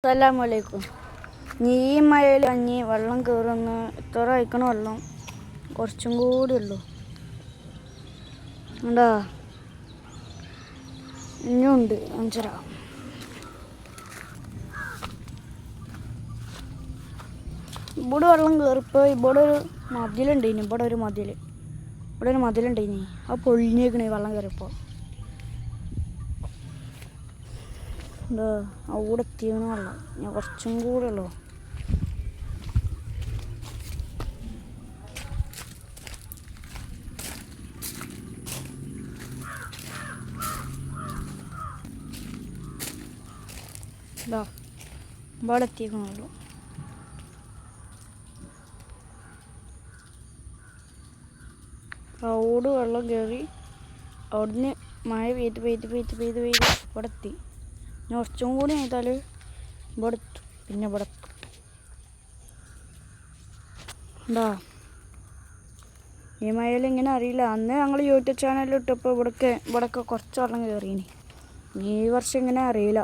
അസ്സലാമലൈക്കും. ഈ മഴയിൽ അഞ്ഞി വെള്ളം കയറുന്ന എത്ര അയക്കണ വെള്ളം കുറച്ചും കൂടി ഉള്ളൂ. എന്താ ഇനിയുണ്ട് അഞ്ചര. ഇവിടെ വെള്ളം കയറിപ്പോൾ ഇവിടെ ഒരു മതിലുണ്ടായിനി. ഇവിടെ ഒരു മതിലുണ്ടായിനി. ആ പൊളിഞ്ഞേക്കണേ വെള്ളം കയറിയപ്പോൾ. എന്താ അവിടെ എത്തിയാണ് വെള്ളം. ഞാൻ കുറച്ചും കൂടെ ഉള്ളൂ. ഇതാ ഇവിടെ എത്തിയേക്കണുള്ളൂ. അവിടെ വെള്ളം കയറി. അവിടുന്ന് മഴ പെയ്ത് ഇവിടെ എത്തി. ഞാൻ കുറച്ചും കൂടി ചെയ്താൽ ഇവിടെ എത്തും. പിന്നെ ഇവിടെ എത്തും. എന്താ ഈ മഴയിൽ ഇങ്ങനെ അറിയില്ല. അന്ന് ഞങ്ങൾ യൂട്യൂബ് ചാനലിൽ ഇട്ടപ്പോൾ ഇവിടൊക്കെ കുറച്ച് വെള്ളം കയറീനി. ഈ വർഷം ഇങ്ങനെ അറിയില്ല.